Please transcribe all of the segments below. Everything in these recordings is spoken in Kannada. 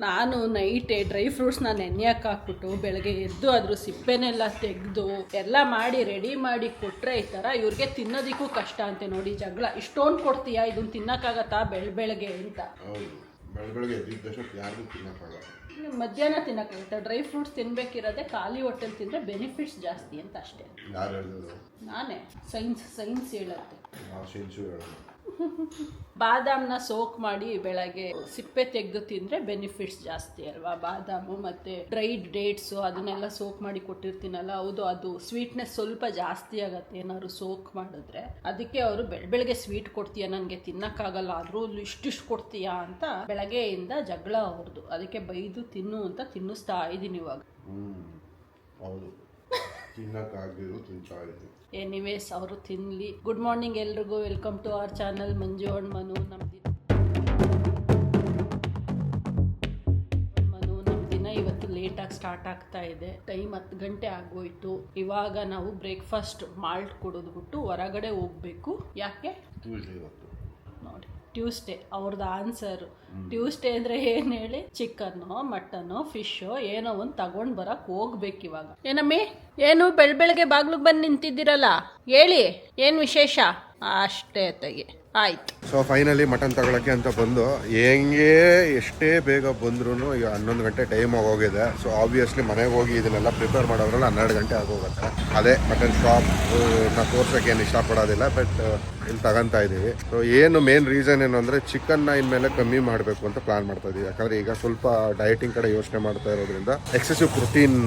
ನಾನು ನೈಟೇ ಡ್ರೈ ಫ್ರೂಟ್ಸ್ನ ನೆನೆಯಕ್ಕೆ ಹಾಕ್ಬಿಟ್ಟು ಬೆಳಗ್ಗೆ ಎದ್ದು ಅದ್ರ ಸಿಪ್ಪೆನೆಲ್ಲ ತೆಗೆದು ಎಲ್ಲ ಮಾಡಿ ರೆಡಿ ಮಾಡಿ ಕೊಟ್ಟರೆ ಈ ಥರ ಇವ್ರಿಗೆ ತಿನ್ನೋದಕ್ಕೂ ಕಷ್ಟ ಅಂತೆ ನೋಡಿ ಜಗಳ. ಇಷ್ಟೊಂದು ಕೊಡ್ತೀಯಾ, ಇದನ್ನು ತಿನ್ನೋಕ್ಕಾಗತ್ತಾ ಬೆಳಗ್ಗೆ ಅಂತ. ಬೆಳಗ್ಗೆ ಯಾರಿಗೂ ತಿನ್ನೋಕ್ಕಾಗಲ್ಲ. ಮಧ್ಯಾಹ್ನ ತಿನ್ನೋಕ್ಕಾಗುತ್ತೆ. ಡ್ರೈ ಫ್ರೂಟ್ಸ್ ತಿನ್ಬೇಕಿರೋದೆ ಖಾಲಿ ಹೊಟ್ಟೆಲಿ ತಿಂದರೆ ಬೆನಿಫಿಟ್ಸ್ ಜಾಸ್ತಿ ಅಂತ ಅಷ್ಟೇ. ಯಾರು ಹೇಳಿದ್ರು? ನಾನೇ. ಸೈನ್ಸ್ ಹೇಳುತ್ತೆ. ಹೇಳೋದು. ಬಾದಾಮ್ನ ಸೋಕ್ ಮಾಡಿ ಬೆಳಗ್ಗೆ ಸಿಪ್ಪೆ ತೆಗೆದು ತಿಂದರೆ ಬೆನಿಫಿಟ್ಸ್ ಜಾಸ್ತಿ ಅಲ್ವಾ. ಬಾದಾಮು ಮತ್ತು ಡ್ರೈಡ್ ಡೇಟ್ಸು ಅದನ್ನೆಲ್ಲ ಸೋಕ್ ಮಾಡಿ ಕೊಟ್ಟಿರ್ತೀನಲ್ಲ, ಹೌದು ಅದು ಸ್ವೀಟ್ನೆಸ್ ಸ್ವಲ್ಪ ಜಾಸ್ತಿ ಆಗುತ್ತೆ ಏನಾದ್ರು ಸೋಕ್ ಮಾಡಿದ್ರೆ. ಅದಕ್ಕೆ ಅವರು ಬೆಳಗ್ಗೆ ಸ್ವೀಟ್ ಕೊಡ್ತೀಯಾ, ನನಗೆ ತಿನ್ನೋಕ್ಕಾಗಲ್ಲ, ಆದರೂ ಇಷ್ಟಿಷ್ಟು ಕೊಡ್ತೀಯಾ ಅಂತ ಬೆಳಗ್ಗೆಯಿಂದ ಜಗಳ ಅವ್ರದ್ದು. ಅದಕ್ಕೆ ಬೈದು ತಿನ್ನು ಅಂತ ತಿನ್ನಿಸ್ತಾ ಇದ್ದೀನಿ ಇವಾಗ. ಹೌದು, ತಿನ್ನಕ್ಕಾಗಿರೋ ತಿಂತಾ ಇದ್ದೀನಿ. ಎನಿವೇಸ್ ಅವರು ತಿನ್ನಲಿ. ಗುಡ್ ಮಾರ್ನಿಂಗ್ ಎಲ್ರಿಗೂ, welcome to our channel Manju and Manu. ನಮ್ಮ ದಿನ ಇವತ್ತು ಲೇಟಾಗಿ ಸ್ಟಾರ್ಟ್ ಆಗ್ತಾ ಇದೆ. ಟೈಮ್ 10 ಗಂಟೆ ಆಗೋಯ್ತು. ಇವಾಗ ನಾವು ಬ್ರೇಕ್ಫಾಸ್ಟ್ ಮಾಲ್ಟ್ ಕುಡಿದ್ಬಿಟ್ಟು ಹೊರಗಡೆ ಹೋಗ್ಬೇಕು. ಯಾಕೆ ನೋಡಿ, ಟ್ಯೂಸ್ಡೇ ಅವ್ರದ್ದು ಆನ್ಸರು. ಟ್ಯೂಸ್ಡೇ ಅಂದರೆ ಏನು ಹೇಳಿ, ಚಿಕನ್ನು ಮಟನ್ನು ಫಿಶು ಏನೋ ಒಂದು ತಗೊಂಡು ಬರಕ್ಕೆ ಹೋಗ್ಬೇಕು ಇವಾಗ. ಏನಮ್ಮಿ, ಏನು ಬೆಳಗ್ಗೆ ಬಾಗ್ಲಿಗೆ ಬಂದು ನಿಂತಿದ್ದೀರಲ್ಲ, ಹೇಳಿ ಏನು ವಿಶೇಷ? ಅಷ್ಟೇ ತೆಗಿ, ಆಯ್ತು. ಸೊ ಫೈನಲಿ ಮಟನ್ ತಗೊಳಕ್ಕೆ ಅಂತ ಬಂದು, ಹೆಂಗೆ ಎಷ್ಟೇ ಬೇಗ ಬಂದ್ರು ಈಗ 11 ಗಂಟೆ ಟೈಮ್ ಆಗೋಗಿದೆ. ಸೊ ಆಬ್ವಿಯಸ್ಲಿ ಮನೆಗೆ ಹೋಗಿ ಇದನ್ನೆಲ್ಲ ಪ್ರಿಪೇರ್ ಮಾಡೋದ್ರಲ್ಲಿ 12 ಗಂಟೆ ಆಗೋಗುತ್ತೆ. ಅದೇ ಮಟನ್ ಶಾಪ್ ನಾ ತೋರ್ಸೋಕೆ ಏನು ಇಷ್ಟಪಡೋದಿಲ್ಲ, ಬಟ್ ಇಲ್ಲಿ ತಗೊಂತಾ ಇದ್ದೀವಿ. ಸೊ ಏನು ಮೇನ್ ರೀಸನ್ ಏನು ಅಂದರೆ ಚಿಕನ್ನ ಇನ್ಮೇಲೆ ಕಮ್ಮಿ ಮಾಡಬೇಕು ಅಂತ ಪ್ಲಾನ್ ಮಾಡ್ತಾ ಇದ್ದೀವಿ. ಯಾಕಂದರೆ ಈಗ ಸ್ವಲ್ಪ ಡಯಟಿಂಗ್ ಕಡೆ ಯೋಚನೆ ಮಾಡ್ತಾ ಇರೋದ್ರಿಂದ ಎಕ್ಸೆಸಿವ್ ಪ್ರೋಟೀನ್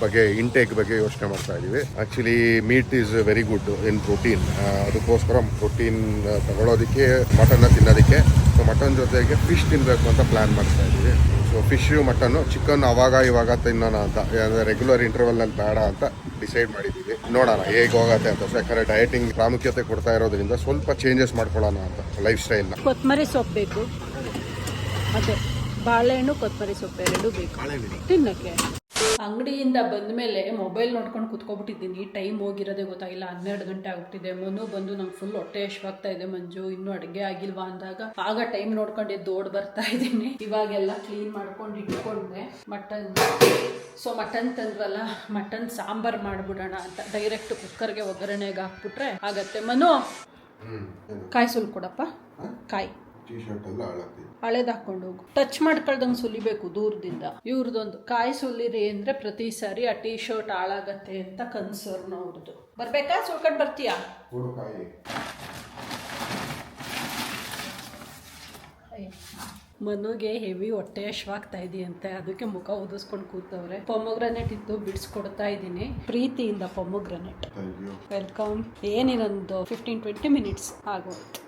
ಬಗ್ಗೆ, ಇಂಟೇಕ್ ಬಗ್ಗೆ ಯೋಚನೆ ಮಾಡ್ತಾ ಇದ್ದೀವಿ. Actually meet is very good in protein. ಅದಕ್ಕೋಸ್ಕರ ಪ್ರೋಟೀನ್ ತಗೊಳ್ಳೋದಕ್ಕೆ, ಮಟನ್ನ ತಿನ್ನೋದಕ್ಕೆ. ಸೊ ಮಟನ್ ಜೊತೆಗೆ ಫಿಶ್ ತಿನ್ನಬೇಕು ಅಂತ ಪ್ಲ್ಯಾನ್ ಮಾಡ್ತಾ ಇದ್ದೀವಿ. ಸೊ ಫಿಶು ಮಟನ್ನು, ಚಿಕನ್ ಅವಾಗ ಇವಾಗ ತಿನ್ನೋಣ ಅಂತ, ಅಂದರೆ ರೆಗ್ಯುಲರ್ ಇಂಟರ್ವಲ್ನಲ್ಲಿ ಬೇಡ ಅಂತ ಡಿಸೈಡ್ ಮಾಡಿದ್ದೀವಿ. ನೋಡೋಣ ಹೇಗೆ ಹೋಗತ್ತೆ ಅಂತ. ಸೊ ಯಾಕಂದರೆ ಡಯಟಿಂಗ್ ಪ್ರಾಮುಖ್ಯತೆ ಕೊಡ್ತಾ ಇರೋದ್ರಿಂದ ಸ್ವಲ್ಪ ಚೇಂಜಸ್ ಮಾಡ್ಕೊಳ್ಳೋಣ ಅಂತ ಲೈಫ್ ಸ್ಟೈಲ್ನ. ಕೊತ್ತಂಬರಿ ಸೊಪ್ಪು ಬೇಕು, ಅದೇ ಬಾಳೆಹಣ್ಣು ಕೊತ್ತಂಬರಿ ಸೊಪ್ಪು ಎರಡೂ ಬೇಕು ತಿನ್ನಕ್ಕೆ. ಅಂಗಡಿಯಿಂದ ಬಂದ ಮೇಲೆ ಮೊಬೈಲ್ ನೋಡ್ಕೊಂಡು ಕುತ್ಕೊಬಿಟ್ಟಿದ್ದೀನಿ. ಟೈಮ್ ಹೋಗಿರೋದೇ ಗೊತ್ತಾಗಿಲ್ಲ, 12 ಗಂಟೆ ಆಗ್ಬಿಟ್ಟಿದೆ. ಮನು ಬಂದು ನಂಗೆ ಫುಲ್ ಹೊಟ್ಟೆ ಹಶ್ವಾಗ್ತಾ ಇದೆ, ಮಂಜು ಇನ್ನೂ ಅಡುಗೆ ಆಗಿಲ್ವಾ ಅಂದಾಗ ಆಗ ಟೈಮ್ ನೋಡ್ಕೊಂಡು ಎದ್ದು ಬರ್ತಾ ಇದ್ದೀನಿ. ಇವಾಗೆಲ್ಲ ಕ್ಲೀನ್ ಮಾಡ್ಕೊಂಡು ಇಟ್ಕೊಂಡೆ. ಮಟನ್ ತಂದ್ರಲ್ಲ, ಮಟನ್ ಸಾಂಬಾರ್ ಮಾಡಿಬಿಡೋಣ ಅಂತ ಡೈರೆಕ್ಟ್ ಕುಕ್ಕರ್ಗೆ ಒಗ್ಗರಣೆಗೆ ಹಾಕ್ಬಿಟ್ರೆ ಆಗತ್ತೆ. ಮನು, ಕಾಯಿ ಸುಲ್ ಕೊಡಪ್ಪ, ಕಾಯಿ ಹಳೇದು ಹಾಕೊಂಡು ಹೋಗು. ಟಚ್ ಮಾಡ್ಕೊಳ್ದಂಗೆ ಸುಲಿಬೇಕು ದೂರದಿಂದ. ಇವ್ರದೊಂದು ಕಾಯಿ ಸುಲಿರಿ ಅಂದರೆ ಪ್ರತಿ ಸಾರಿ ಆ ಟೀ ಶರ್ಟ್ ಹಾಳಾಗತ್ತೆ ಅಂತ ಕನ್ಸರ್ನ್ ಅವ್ರದ್ದು. ಬರ್ಬೇಕಾ, ಸುಳ್ಕೊಂಡು ಬರ್ತೀಯಾ? ಮನುಗೆ ಹೆವಿ ಹೊಟ್ಟೆ ಹಶ್ವಾಗ್ತಾ ಇದೆಯಂತೆ, ಅದಕ್ಕೆ ಮುಖ ಉದಿಸ್ಕೊಂಡು ಕೂತವ್ರೆ. ಪೊಮೊಗ್ರನೆಟ್ ಇತ್ತು, ಬಿಡಿಸ್ಕೊಡ್ತಾ ಇದ್ದೀನಿ ಪ್ರೀತಿಯಿಂದ. ಪೊಮೊಗ್ರನೆಟ್ ವೆಲ್ಕಮ್. ಏನಿನೊಂದು 15-20 ಮಿನಿಟ್ಸ್ ಆಗೋಯ್ತು.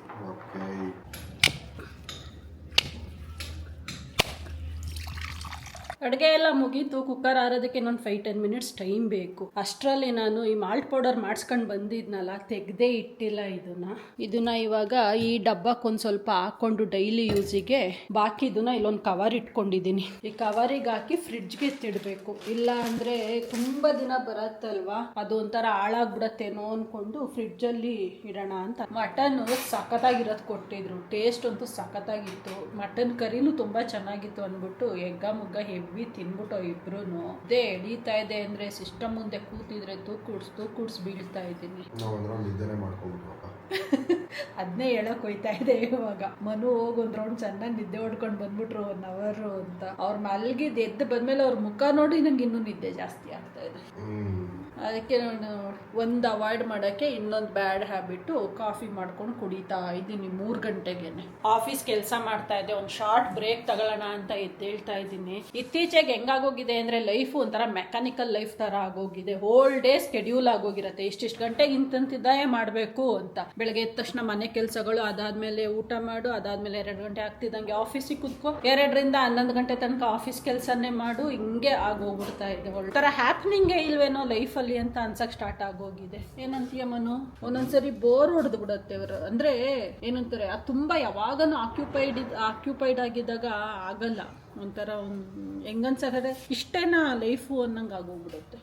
ಅಡುಗೆ ಎಲ್ಲ ಮುಗೀತು. ಕುಕ್ಕರ್ ಆರೋದಕ್ಕೆ ನಾನು 5-10 ಮಿನಿಟ್ಸ್ ಟೈಮ್ ಬೇಕು. ಅಷ್ಟರಲ್ಲಿ ನಾನು ಈ ಮಾಲ್ಟ್ ಪೌಡರ್ ಮಾಡಿಸ್ಕೊಂಡು ಬಂದಿದ್ನಲ್ಲ, ತೆಗೆದೇ ಇಟ್ಟಿಲ್ಲ ಇದನ್ನ ಇವಾಗ ಈ ಡಬ್ಬಕ್ಕೊಂದು ಸ್ವಲ್ಪ ಹಾಕ್ಕೊಂಡು ಡೈಲಿ ಯೂಸಿಗೆ, ಬಾಕಿ ಇದನ್ನ ಇಲ್ಲೊಂದು ಕವರ್ ಇಟ್ಕೊಂಡಿದ್ದೀನಿ. ಈ ಕವರಿಗೆ ಹಾಕಿ ಫ್ರಿಡ್ಜ್ಗೆ ಎತ್ತಿಡಬೇಕು. ಇಲ್ಲ ಅಂದರೆ ತುಂಬ ದಿನ ಬರತ್ತಲ್ವಾ, ಅದು ಒಂಥರ ಹಾಳಾಗ್ಬಿಡತ್ತೇನೋ ಅಂದ್ಕೊಂಡು ಫ್ರಿಡ್ಜಲ್ಲಿ ಇಡೋಣ ಅಂತ. ಮಟನ್ನು ಸಖತ್ತಾಗಿರೋದು ಕೊಟ್ಟಿದ್ರು, ಟೇಸ್ಟ್ ಅಂತೂ ಸಖತ್ತಾಗಿತ್ತು. ಮಟನ್ ಕರಿನೂ ತುಂಬ ಚೆನ್ನಾಗಿತ್ತು ಅಂದ್ಬಿಟ್ಟು ಎಗ್ಗ ಮುಗ್ಗ ಹೆವಿ ತಿನ್ಬಿಟ್ಟು ಇಬ್ರು ಇದೇ ಎಳೀತಾ ಇದೆ. ಅಂದ್ರೆ ಸಿಸ್ಟಮ್ ಮುಂದೆ ಕೂತಿದ್ರೆ ತೂಕುಡ್ಸ್ ಬೀಳ್ತಾ ಇದ್ದೀನಿ. ಅದನ್ನೇ ಹೇಳಕ್ ಹೋಯ್ತಾ ಇದೆ ಇವಾಗ. ಮನು ಹೋಗಿ ಒಂದ್ ರೌಂಡ್ ಚೆನ್ನಾಗಿ ನಿದ್ದೆ ಹೊಡ್ಕೊಂಡು ಬಂದ್ಬಿಟ್ರು 1 hour ಅಂತ. ಅವ್ರ ಮಲ್ಗಿದ್ ಎದ್ದು ಬಂದ್ಮೇಲೆ ಅವ್ರ ಮುಖ ನೋಡಿ ನಂಗೆ ಇನ್ನೂ ನಿದ್ದೆ ಜಾಸ್ತಿ ಆಗ್ತಾ ಇದೆ. ಅದಕ್ಕೆ ನಾನು ಒಂದು ಅವಾಯ್ಡ್ ಮಾಡೋಕ್ಕೆ ಇನ್ನೊಂದು ಬ್ಯಾಡ್ ಹ್ಯಾಬಿಟ್ಟು ಕಾಫಿ ಮಾಡ್ಕೊಂಡು ಕುಡಿತಾ ಇದ್ದೀನಿ 3 ಗಂಟೆಗೇನೆ. ಆಫೀಸ್ ಕೆಲಸ ಮಾಡ್ತಾ ಇದ್ದೆ, ಒಂದು ಶಾರ್ಟ್ ಬ್ರೇಕ್ ತಗೊಳ್ಳೋಣ ಅಂತ ಎದ್ದೇಳ್ತಾ ಇದ್ದೀನಿ. ಇತ್ತೀಚೆಗೆ ಹೆಂಗಾಗೋಗಿದೆ ಅಂದರೆ ಲೈಫು ಒಂಥರ ಮೆಕ್ಯಾನಿಕಲ್ ಲೈಫ್ ಥರ ಆಗೋಗಿದೆ. ಹೋಲ್ ಡೇ ಸ್ಕೆಡ್ಯೂಲ್ ಆಗೋಗಿರುತ್ತೆ. ಇಷ್ಟಿಷ್ಟು ಗಂಟೆಗೆ ಇಂತಿದ್ದಾಗೆ ಮಾಡಬೇಕು ಅಂತ. ಬೆಳಗ್ಗೆ ಎದ್ದ ತಕ್ಷಣ ಮನೆ ಕೆಲಸಗಳು, ಅದಾದಮೇಲೆ ಊಟ ಮಾಡು, ಅದಾದಮೇಲೆ 2 ಗಂಟೆ ಆಗ್ತಿದ್ದಂಗೆ ಆಫೀಸಿಗೆ ಕುತ್ಕೋ, 2ರಿಂದ 11 ಗಂಟೆ ತನಕ ಆಫೀಸ್ ಕೆಲಸನೇ ಮಾಡು, ಹಿಂಗೆ ಆಗೋಗ್ಬಿಡ್ತಾ ಇದೆ. ಒಂಥರ ಹ್ಯಾಪ್ನಿಂಗೇ ಇಲ್ವೇನೋ ಲೈಫಲ್ಲಿ ಅಂತ ಅನ್ಸಕ್ ಸ್ಟಾರ್ಟ್ ಆಗೋಗಿದೆ. ಏನಂತೀಯ ಮನು? ಒಂದೊಂದ್ಸರಿ ಬೋರ್ ಹೊಡೆದು ಬಿಡತ್ತೆ. ಅವರು ಅಂದ್ರೆ ಏನಂತಾರೆ, ಅದು ತುಂಬಾ ಯಾವಾಗನೂ ಆಕ್ಯುಪೈಡ್ ಆಗಿದ್ದಾಗ ಆಗಲ್ಲ. ಒಂಥರ ಹೆಂಗನ್ಸತ್ತೆ, ಇಷ್ಟೇನಾ ಲೈಫು ಅನ್ನಂಗೆ ಆಗೋಗ್ಬಿಡುತ್ತೆ.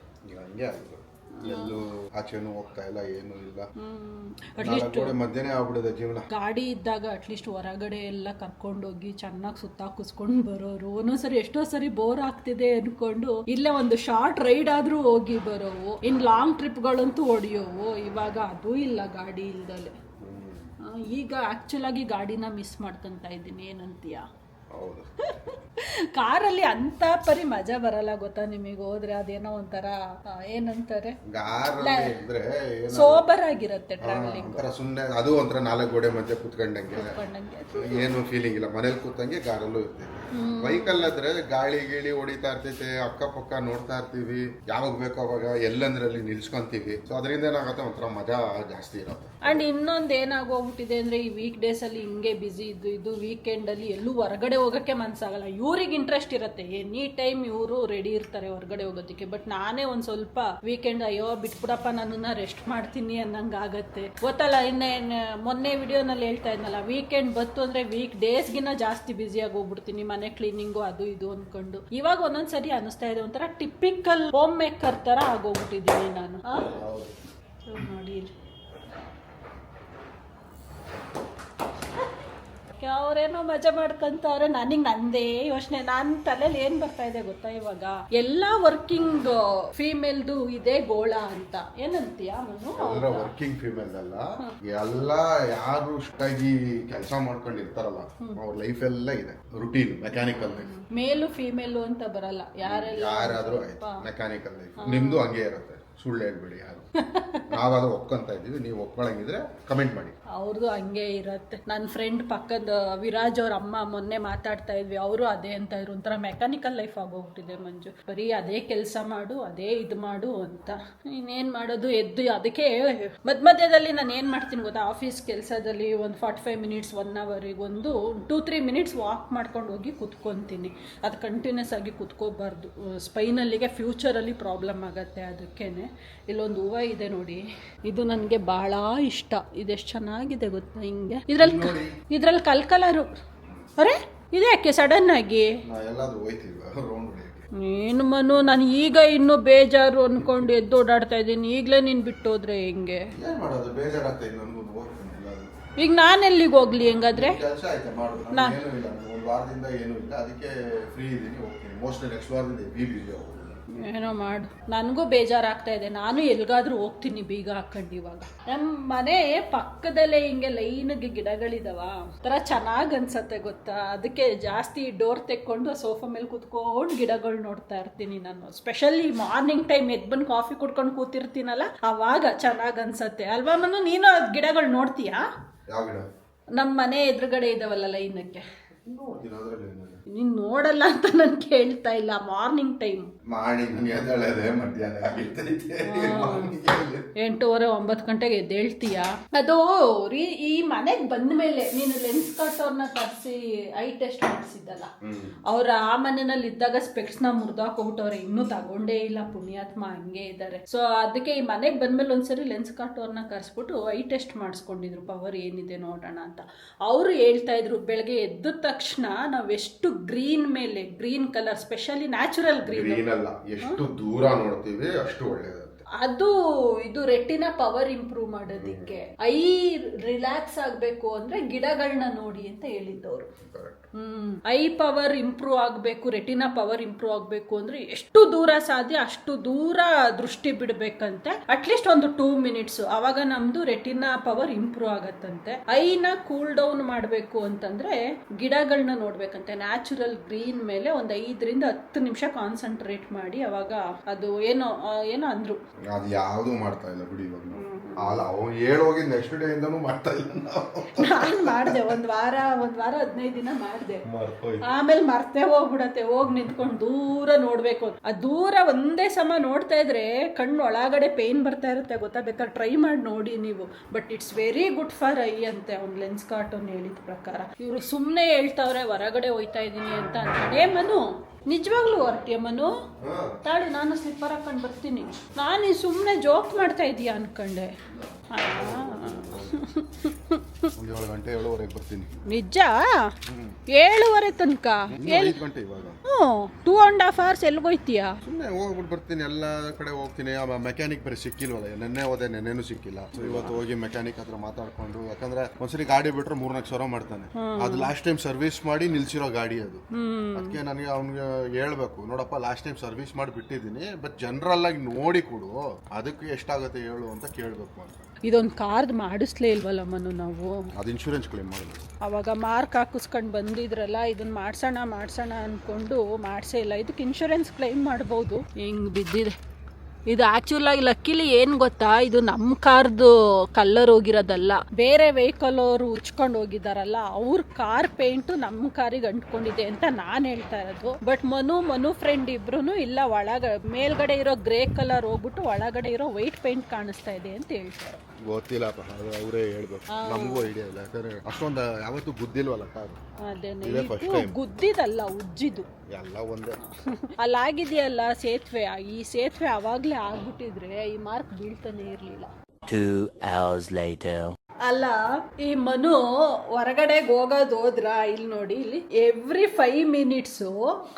ಎಲ್ಲೂ ಆಚೆನೂ ಹೋಗ್ತಾ ಇಲ್ಲ, ಏನೂ ಇಲ್ಲ. ಅಟ್ಲೀಸ್ಟ್ ಮಧ್ಯನೇ ಆಗ್ಬಿಡಿದೆ ಜೀವನ. ಗಾಡಿ ಇದ್ದಾಗ ಅಟ್ಲೀಸ್ಟ್ ಹೊರಗಡೆ ಎಲ್ಲ ಕರ್ಕೊಂಡೋಗಿ ಚೆನ್ನಾಗಿ ಸುತ್ತಾಕಿಸ್ಕೊಂಡು ಬರೋರು. ಒಂದೊಂದ್ಸರಿ ಎಷ್ಟೋ ಸರಿ ಬೋರ್ ಆಗ್ತಿದೆ ಅನ್ಕೊಂಡು ಇಲ್ಲೇ ಒಂದು ಶಾರ್ಟ್ ರೈಡ್ ಆದ್ರೂ ಹೋಗಿ ಬರೋವು. ಇನ್ ಲಾಂಗ್ ಟ್ರಿಪ್ಗಳಂತೂ ಹೊಡಿಯೋವು. ಇವಾಗ ಅದೂ ಇಲ್ಲ ಗಾಡಿ ಇಲ್ದಲೆ. ಈಗ ಆಕ್ಚುಲ್ ಆಗಿ ಗಾಡಿನ ಮಿಸ್ ಮಾಡ್ಕೊಂತ ಇದ್ದೀನಿ. ಏನಂತೀಯ? ಹೌದು. ಕಾರಲ್ಲಿ ಅಂತ ಪರಿ ಮಜಾ ಬರಲ್ಲ ಗೊತ್ತಾ ನಿಮಗೆ. ಹೋದ್ರೆ ಅದೇನೋ ಒಂಥರ ಏನಂತಾರೆ, ಸೋಬರ್ ಆಗಿರತ್ತೆ ಟ್ರಾವೆಲಿಂಗ್. ಸುಮ್ಮನೆ ಅದು ಒಂಥರ 4 ಗೋಡೆ ಮಧ್ಯೆ ಕುತ್ಕೊಂಡಂಗೆ ಏನು ಫೀಲಿಂಗ್ ಇಲ್ಲ. ಮನೇಲಿ ಕೂತಂಗೆ ಕಾರಲ್ಲೂ ಇರ್ತೀವಿ. ಬೈಕಲ್ ಆದ್ರೆ ಗಾಳಿ ಗೀಳಿ ಹೊಡಿತಾ ಇರ್ತೈತೆ, ಅಕ್ಕಪಕ್ಕ ನೋಡ್ತಾ ಇರ್ತೀವಿ, ಯಾವಾಗ ಬೇಕೋ ಅವಾಗ ಎಲ್ಲಂದ್ರಲ್ಲಿ ನಿಲ್ಸ್ಕೊಂತೀವಿ. ಸೊ ಅದರಿಂದ ಏನಾಗುತ್ತೆ, ಒಂಥರ ಮಜಾ ಜಾಸ್ತಿ ಇರುತ್ತೆ. ಅಂಡ್ ಇನ್ನೊಂದು ಏನಾಗೋಗ್ಬಿಟ್ಟಿದೆ ಅಂದ್ರೆ, ಈ ವೀಕ್ ಡೇಸ್ ಅಲ್ಲಿ ಹಿಂಗೆ ಬಿಸಿ ಇದು ವೀಕೆಂಡ್ ಅಲ್ಲಿ ಎಲ್ಲೂ ಹೊರಗಡೆ ಹೋಗಕ್ಕೆ ಮನ್ಸಾಗಲ್ಲ. ಇವ್ರಿಗೆ ಇಂಟ್ರೆಸ್ಟ್ ಇರುತ್ತೆ, ಎನಿ ಟೈಮ್ ಇವರು ರೆಡಿ ಇರ್ತಾರೆ ಹೊರಗಡೆ ಹೋಗೋದಕ್ಕೆ. ಬಟ್ ನಾನೇ ಒಂದ್ ಸ್ವಲ್ಪ ವೀಕೆಂಡ್ ಅಯ್ಯೋ ಬಿಟ್ಬಿಡಪ್ಪ ನನ್ನನ್ನ ರೆಸ್ಟ್ ಮಾಡ್ತೀನಿ ಅನ್ನಂಗ ಆಗತ್ತೆ ಗೊತ್ತಲ್ಲ. ಮೊನ್ನೆ ವಿಡಿಯೋನಲ್ಲಿ ಹೇಳ್ತಾ ಇದ್ನಲ್ಲ, ವೀಕೆಂಡ್ ಬತ್ತು ಅಂದ್ರೆ ವೀಕ್ ಡೇಸ್ಗಿನ್ನ ಜಾಸ್ತಿ ಬ್ಯುಸಿಯಾಗಿ ಹೋಗ್ಬಿಡ್ತೀನಿ, ಮನೆ ಕ್ಲೀನಿಂಗು ಅದು ಇದು ಅನ್ಕೊಂಡು. ಇವಾಗ ಒಂದೊಂದ್ಸರಿ ಅನಿಸ್ತಾ ಇದೆ ಒಂಥರ ಟಿಪಿಕಲ್ ಹೋಮ್ ಮೇಕರ್ ತರ ಆಗೋಗ್ಬಿಟ್ಟಿದ್ದೀನಿ ನಾನು. ನೋಡಿ ಅವ್ರೇನೋ ಮಜಾ ಮಾಡ್ಕೊಂತವ್ರೆ, ನನಗೆ ನಂದೇ ಯೋಚನೆ. ನನ್ನ ತಲೆಯಲ್ಲಿ ಏನ್ ಬರ್ತಾ ಇದೆ ಗೊತ್ತಾ, ಇವಾಗ ಎಲ್ಲಾ ವರ್ಕಿಂಗ್ ಫೀಮೇಲ್ದು ಇದೇ ಗೋಳ ಅಂತ. ಏನಂತೀಯ ಮನು? ವರ್ಕಿಂಗ್ ಫೀಮೇಲ್ ಅಲ್ಲ, ಎಲ್ಲ ಯಾರು ಇಷ್ಟಾಗಿ ಕೆಲಸ ಮಾಡ್ಕೊಂಡು ಇರ್ತಾರಲ್ಲ ಅವ್ರ ಲೈಫ್ ಎಲ್ಲ ಇದೆ ರುಟೀನ್, ಮೆಕ್ಯಾನಿಕಲ್ ಲೈಫ್. ಮೇಲು ಫೀಮೇಲು ಅಂತ ಬರಲ್ಲ, ಯಾರಾದ್ರೂ ಆಯ್ತು ಮೆಕ್ಯಾನಿಕಲ್ ಲೈಫ್. ನಿಮ್ದು ಹಂಗೆ ಇರುತ್ತೆ, ಸುಳ್ಳು ಹೇಳ್ಬೇಡಿ ಯಾರು. ನಾವಾದ್ರೂ ಒಪ್ಕೊಂತ ಇದೀವಿ, ನೀವು ಒಪ್ಕೊಳಂಗಿದ್ರೆ ಕಮೆಂಟ್ ಮಾಡಿ. ಅವ್ರದ್ದು ಹಂಗೆ ಇರತ್ತೆ. ನನ್ನ ಫ್ರೆಂಡ್ ಪಕ್ಕದ ವಿರಾಜ್ ಅವ್ರ ಅಮ್ಮ ಮೊನ್ನೆ ಮಾತಾಡ್ತಾ ಇದ್ವಿ, ಅವರು ಅದೇ ಅಂತ ಇದ್ರು. ಒಂಥರ ಮೆಕ್ಯಾನಿಕಲ್ ಲೈಫ್ ಆಗೋಗ್ಬಿಟ್ಟಿದೆ ಮಂಜು, ಬರೀ ಅದೇ ಕೆಲಸ ಮಾಡು, ಅದೇ ಇದು ಮಾಡು ಅಂತ. ಇನ್ನೇನ್ ಮಾಡೋದು, ಎದ್ದು ಅದಕ್ಕೆ ಮಧ್ಯದಲ್ಲಿ ನಾನು ಏನ್ ಮಾಡ್ತೀನಿ ಗೊತ್ತಾ, ಆಫೀಸ್ ಕೆಲಸದಲ್ಲಿ ಒಂದು 45 ಮಿನಿಟ್ಸ್ 1 ಅವರಿಗೆ ಒಂದು 2-3 ಮಿನಿಟ್ಸ್ ವಾಕ್ ಮಾಡ್ಕೊಂಡು ಹೋಗಿ ಕುತ್ಕೊಂತೀನಿ. ಅದು ಕಂಟಿನ್ಯೂಸ್ ಆಗಿ ಕುತ್ಕೋಬಾರ್ದು, ಸ್ಪೈನಲ್ಲಿಗೆ ಫ್ಯೂಚರಲ್ಲಿ ಪ್ರಾಬ್ಲಮ್ ಆಗತ್ತೆ. ಅದಕ್ಕೇನೆ ಇಲ್ಲೊಂದು ಹೂವು ಇದೆ ನೋಡಿ, ಇದು ನನಗೆ ಬಹಳ ಇಷ್ಟ. ಇದೆಷ್ಟು ಚೆನ್ನಾಗಿದೆ ಗೊತ್ತಾ, ಹಿಂಗೆ ಇದ್ರಲ್ಲಿ ಕಲ್ಕಲರು. ಅರೆ ಇದೆ ಯಾಕೆ ಸಡನ್ ಆಗಿ ಏನು ಮನು, ನಾನು ಈಗ ಇನ್ನು ಬೇಜಾರು ಅನ್ಕೊಂಡು ಎದ್ದು ಓಡಾಡ್ತಾ ಇದ್ದೀನಿ. ಈಗಲೇ ನೀನ್ ಬಿಟ್ಟೋದ್ರೆ ಹೆಂಗೆ? ಈಗ ನಾನು ಎಲ್ಲಿಗೆ ಹೋಗ್ಲಿ ಹೆಂಗಾದ್ರೆ? ಏನೋ ಮಾಡು, ನನಗೂ ಬೇಜಾರಾಗ್ತಾ ಇದೆ. ನಾನು ಎಲ್ಗಾದ್ರೂ ಹೋಗ್ತೀನಿ ಬೀಗ ಹಾಕೊಂಡು. ಇವಾಗ ನಮ್ಮ ಮನೆ ಪಕ್ಕದಲ್ಲೇ ಹಿಂಗೆ ಲೈನ್ಗೆ ಗಿಡಗಳಿದಾವ, ಒಂಥರ ಚೆನ್ನಾಗ್ ಅನ್ಸತ್ತೆ ಗೊತ್ತಾ. ಅದಕ್ಕೆ ಜಾಸ್ತಿ ಡೋರ್ ತೆಕ್ಕೊಂಡು ಸೋಫಾ ಮೇಲೆ ಕುತ್ಕೊಂಡು ಗಿಡಗಳು ನೋಡ್ತಾ ಇರ್ತೀನಿ ನಾನು. ಸ್ಪೆಷಲಿ ಮಾರ್ನಿಂಗ್ ಟೈಮ್ ಎದ್ದು ಬಂದು ಕಾಫಿ ಕುಡ್ಕೊಂಡು ಕೂತಿರ್ತೀನಲ್ಲ, ಅವಾಗ ಚೆನ್ನಾಗ್ ಅನ್ಸತ್ತೆ ಅಲ್ವಾ ಮನು? ನೀನು ಅದ್ ಗಿಡಗಳು ನೋಡ್ತೀಯಾ? ನಮ್ಮ ಮನೆ ಎದುರುಗಡೆ ಇದಾವಲ್ಲ ಲೈನಕ್ಕೆ, ನೀನ್ ನೋಡಲ್ಲ ಅಂತ ನನ್ ಕೇಳ್ತಾ ಇಲ್ಲ. ಮಾರ್ನಿಂಗ್ ಟೈಮ್ 8:30-9 ಗಂಟೆಗೆ ಎದ್ದೇಳ್ತೀಯಾ? ಅದು ಈ ಮನೆಗ್ ಬಂದ ಮೇಲೆ ನೀನು ಲೆನ್ಸ್ ಕಟ್ ಅವ್ರನ್ನ ಕರ್ಸಿ ಐ ಟೆಸ್ಟ್ ಮಾಡಿಸಿದ್ದಲ್ಲ, ಅವ್ರ ಆ ಮನೆಯಲ್ಲಿ ಇದ್ದಾಗ ಸ್ಪೆಕ್ಸ್ ನ ಮುರ್ದಾಕೋಗ್ಬಿಟ್ಟವ್ರೆ, ಇನ್ನೂ ತಗೊಂಡೇ ಇಲ್ಲ ಪುಣ್ಯಾತ್ಮ, ಹಂಗೆ ಇದ್ದಾರೆ. ಸೊ ಅದಕ್ಕೆ ಈ ಮನೆಗ್ ಬಂದ್ಮೇಲೆ ಒಂದ್ಸರಿ ಲೆನ್ಸ್ ಕಟ್ ಅವ್ರನ್ನ ಕರ್ಸ್ಬಿಟ್ಟು ಐ ಟೆಸ್ಟ್ ಮಾಡಿಸ್ಕೊಂಡಿದ್ರು, ಪವರ್ ಏನಿದೆ ನೋಡೋಣ ಅಂತ. ಅವರು ಹೇಳ್ತಾ ಇದ್ರು, ಬೆಳಗ್ಗೆ ಎದ್ದ ತಕ್ಷಣ ನಾವೆಷ್ಟು ಗ್ರೀನ್ ಮೇಲೆ, green colour specially natural green ಅಲ್ಲ, ಎಷ್ಟು ದೂರ ನೋಡ್ತೀವಿ ಅಷ್ಟು ಒಳ್ಳೇದು. ಅದು ಇದು ರೆಟಿನಾ ಪವರ್ ಇಂಪ್ರೂವ್ ಮಾಡೋದಿಕ್ಕೆ, ಐ ರಿಲ್ಯಾಕ್ಸ್ ಆಗ್ಬೇಕು ಅಂದ್ರೆ ಗಿಡಗಳನ್ನ ನೋಡಿ ಅಂತ ಹೇಳಿದ್ದವರು. ಐ ಪವರ್ ಇಂಪ್ರೂವ್ ಆಗ್ಬೇಕು, ರೆಟಿನಾ ಪವರ್ ಇಂಪ್ರೂವ್ ಆಗ್ಬೇಕು ಅಂದ್ರೆ ಎಷ್ಟು ದೂರ ಸಾಧ್ಯ ಅಷ್ಟು ದೂರ ದೃಷ್ಟಿ ಬಿಡ್ಬೇಕಂತೆ, ಅಟ್ಲೀಸ್ಟ್ ಒಂದು 2 ಮಿನಿಟ್ಸ್. ಅವಾಗ ನಮ್ದು ರೆಟಿನಾ ಪವರ್ ಇಂಪ್ರೂವ್ ಆಗತ್ತಂತೆ. ಐನ ಕೂಲ್ ಡೌನ್ ಮಾಡ್ಬೇಕು ಅಂತಂದ್ರೆ ಗಿಡಗಳನ್ನ ನೋಡ್ಬೇಕಂತೆ, ನ್ಯಾಚುರಲ್ ಗ್ರೀನ್ ಮೇಲೆ ಒಂದು 5-10 ನಿಮಿಷ ಕಾನ್ಸಂಟ್ರೇಟ್ ಮಾಡಿ. ಅವಾಗ ಅದು ಏನೋ ಅಂದ್ರು, ಅದು ಯಾವುದು ಮಾಡ್ತಾ ಇಲ್ಲ ಬಿಡಿ. ಅಲ್ಲ, ಅವ್ನು ಹೇಳೋಗಿ ನೆಕ್ಸ್ಟ್ ಡೇ ಇಂದನೂ ಮಾಡ್ತಾ ಇಲ್ಲ. ನಾನು ಮಾಡಿದೆ ಒಂದು ವಾರ 15 ದಿನ ಮಾಡಿದೆ, ಆಮೇಲೆ ಮರ್ತೇ ಹೋಗ್ಬಿಡತ್ತೆ. ಹೋಗಿ ನಿಂತ್ಕೊಂಡು ದೂರ ನೋಡ್ಬೇಕು. ಆ ದೂರ ಒಂದೇ ಸಮ ನೋಡ್ತಾ ಇದ್ರೆ ಕಣ್ಣು ಒಳಗಡೆ ಪೇನ್ ಬರ್ತಾ ಇರುತ್ತೆ ಗೊತ್ತಾ. ಬೇಕಾದ್ರೆ ಟ್ರೈ ಮಾಡಿ ನೋಡಿ ನೀವು. But it's very good for I ಅಂತೆ ಅವ್ನು ಲೆನ್ಸ್ ಕಾರ್ಟನ್ ಹೇಳಿದ ಪ್ರಕಾರ. ಇವರು ಸುಮ್ಮನೆ ಹೇಳ್ತಾವ್ರೆ ಹೊರಗಡೆ ಹೋಯ್ತಾ ಇದ್ದೀನಿ ಅಂತ ಅನ್ಕೊಂಡು. ಮನು ನಿಜವಾಗ್ಲೂ ಹೊರಟಿಯ ಮನು? ತಾಳಿ ನಾನು ಸ್ಲಿಪ್ಪರ್ ಹಾಕೊಂಡು ಬರ್ತೀನಿ. ನಾನು ಸುಮ್ಮನೆ ಜೋಕ್ ಮಾಡ್ತಾ ಇದೀಯಾ ಅನ್ಕೊಂಡೆ. ಒಂದು 7 ಗಂಟೆ 7:30 ಬರ್ತೀನಿ. ನಿಜ 7:30 ತನಕ? 5 ಗಂಟೆ ಇವಾಗ. 2.5 hours ಎಲ್ಗೋಯ್ತೀಯಾ? ಸುಮ್ಮನೆ ಹೋಗ್ಬಿಟ್ಟು ಬರ್ತೀನಿ, ಎಲ್ಲ ಕಡೆ ಹೋಗ್ತೀನಿ. ಮೆಕ್ಯಾನಿಕ್ ಬೇರೆ ಸಿಕ್ಕಿಲ್ವಲ್ಲ, ನೆನ್ನೆ ಹೋದೆ, ನೆನ್ನೆನೂ ಸಿಕ್ಕಿಲ್ಲ. ಸೊ ಇವತ್ತು ಹೋಗಿ ಮೆಕ್ಯಾನಿಕ್ ಹತ್ರ ಮಾತಾಡ್ಕೊಂಡು, ಯಾಕಂದ್ರೆ ಒಂದ್ಸರಿ ಗಾಡಿ ಬಿಟ್ರೆ 3-4 ಸಾವಿರ ಮಾಡ್ತಾನೆ. ಅದು ಲಾಸ್ಟ್ ಟೈಮ್ ಸರ್ವಿಸ್ ಮಾಡಿ ನಿಲ್ಸಿರೋ ಗಾಡಿ ಅದು. ಅದಕ್ಕೆ ನನಗೆ ಅವ್ನಿಗೆ ಹೇಳ್ಬೇಕು, ನೋಡಪ್ಪ ಲಾಸ್ಟ್ ಟೈಮ್ ಸರ್ವಿಸ್ ಮಾಡಿ ಬಿಟ್ಟಿದ್ದೀನಿ, ಬಟ್ ಜನರಲ್ ಆಗಿ ನೋಡಿ ಕೊಡು, ಅದಕ್ಕೆ ಎಷ್ಟಾಗುತ್ತೆ ಹೇಳು ಅಂತ ಕೇಳಬೇಕು ಅಂತ. ಇದೊಂದು ಕಾರ್ಡ್ ಮಾಡಿಸ್ಲೇ ಇಲ್ವಲ್ಲ ಮನು ನಾವು? ಅದು ಇನ್ಶೂರೆನ್ಸ್ ಕ್ಲೇಮ್ ಮಾಡಬೇಕು. ಅವಾಗ ಮಾರ್ಕ್ ಹಾಕಿಸ್ಕೊಂಡು ಬಂದಿದ್ರಲ್ಲ, ಇದನ್ನ ಮಾಡ್ಸೋಣ ಅಂದ್ಕೊಂಡು ಮಾಡಿಸೇ ಇಲ್ಲ. ಇದಕ್ಕೆ ಇನ್ಶೂರೆನ್ಸ್ ಕ್ಲೈಮ್ ಮಾಡ್ಬೋದು. ಹಿಂಗೆ ಬಿದ್ದಿದೆ ಇದು. ಆ್ಯಕ್ಚುಲಾಗಿ ಲಕ್ಕಿಲಿ ಏನು ಗೊತ್ತಾ, ಇದು ನಮ್ಮ ಕಾರ್ದು ಕಲ್ಲರ್ ಹೋಗಿರೋದಲ್ಲ, ಬೇರೆ ವೆಹಿಕಲ್ ಅವರು ಉಚ್ಕೊಂಡು ಹೋಗಿದ್ದಾರಲ್ಲ, ಅವ್ರ ಕಾರ್ ಪೇಂಟು ನಮ್ಮ ಕಾರಿಗೆ ಅಂಟ್ಕೊಂಡಿದೆ ಅಂತ ನಾನು ಹೇಳ್ತಾ ಇರೋದು. ಬಟ್ ಮನು ಫ್ರೆಂಡ್ ಇಬ್ರು ಇಲ್ಲ, ಮೇಲ್ಗಡೆ ಇರೋ ಗ್ರೇ ಕಲರ್ ಹೋಗ್ಬಿಟ್ಟು ಒಳಗಡೆ ಇರೋ ವೈಟ್ ಪೇಂಟ್ ಕಾಣಿಸ್ತಾ ಇದೆ ಅಂತ ಹೇಳ್ತಾರೆ. ಗೊತ್ತಿಲ್ಲಪ್ಪ, ಅದು ಅವರೇ ಹೇಳ್ಬೇಕು, ನಮಗೂ ಐಡಿಯಾ ಇಲ್ಲ. ಯಾಕಂದ್ರೆ ಅಷ್ಟೊಂದು ಯಾವತ್ತೂ ಗುದ್ದಿಲ್ವಲ್ಲ ಕಾರು. ಅದೇನೆ ಗುದ್ದಿದಲ್ಲ, ಉಜ್ಜಿದು ಎಲ್ಲ ಒಂದೇ. ಅಲ್ಲಾಗಿದೆಯಲ್ಲ ಸೇತುವೆ, ಈ ಸೇತುವೆ ಅವಾಗ್ಲೇ ಆಗ್ಬಿಟ್ಟಿದ್ರೆ ಈ ಮಾರ್ಕ್ ಬೀಳ್ತಾನೆ ಇರ್ಲಿಲ್ಲ. 2 hours later. ಅಲ್ಲ, ಈ ಮನು ಹೊರಗಡೆಗೆ ಹೋಗೋದೋದ್ರ ಇಲ್ಲಿ ನೋಡಿ, ಇಲ್ಲಿ ಎವ್ರಿ 5 minutes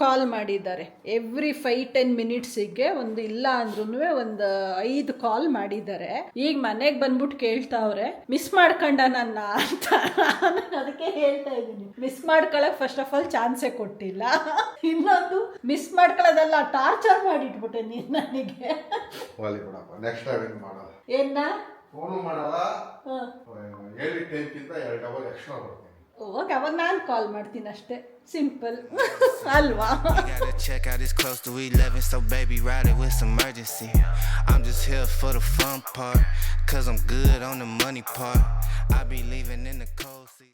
ಕಾಲ್ ಮಾಡಿದ್ದಾರೆ. ಎವ್ರಿ 5-10 minutesಗೆ ಒಂದು, ಇಲ್ಲ ಅಂದ್ರೂ ಒಂದು 5 ಕಾಲ್ ಮಾಡಿದ್ದಾರೆ. ಈಗ ಮನೆಗೆ ಬಂದ್ಬಿಟ್ಟು ಕೇಳ್ತಾವ್ರೆ, ಮಿಸ್ ಮಾಡ್ಕೊಂಡ ನನ್ನ ಅಂತ. ಅದಕ್ಕೆ ಹೇಳ್ತಾ ಇದ್ದೀನಿ, ಮಿಸ್ ಮಾಡ್ಕೊಳಕ್ ಫಸ್ಟ್ ಆಫ್ ಆಲ್ ಚಾನ್ಸೇ ಕೊಟ್ಟಿಲ್ಲ. ಇನ್ನೊಂದು ಮಿಸ್ ಮಾಡ್ಕೊಳ್ಳೋದಲ್ಲ, ಟಾರ್ಚರ್ ಮಾಡಿಟ್ಬಿಟ್ಟೆ ನೀನ್ ನನಗೆ. ನೆಕ್ಸ್ಟ್ ಟೈಮ್ ಮಾಡೋಣ. ಏನ ಫೋನು ಮಾಡಲ್ಲ, ಹೇಳಿ ಟೈಮ್ಗಿಂತ 2 hour ಎಕ್ಸ್ಟ್ರಾ ಬರ್ತೀನಿ. ಓಕೆ, ಅವಾಗ ನಾನು ಕಾಲ್ ಮಾಡ್ತೀನಿ ಅಷ್ಟೇ, ಸಿಂಪಲ್ ಅಲ್ವಾ? Check out, it's close to 11, so baby ride it with some urgency. I'm just here for the fun part, cause I'm good on the money part. I be leaving in the cold seat.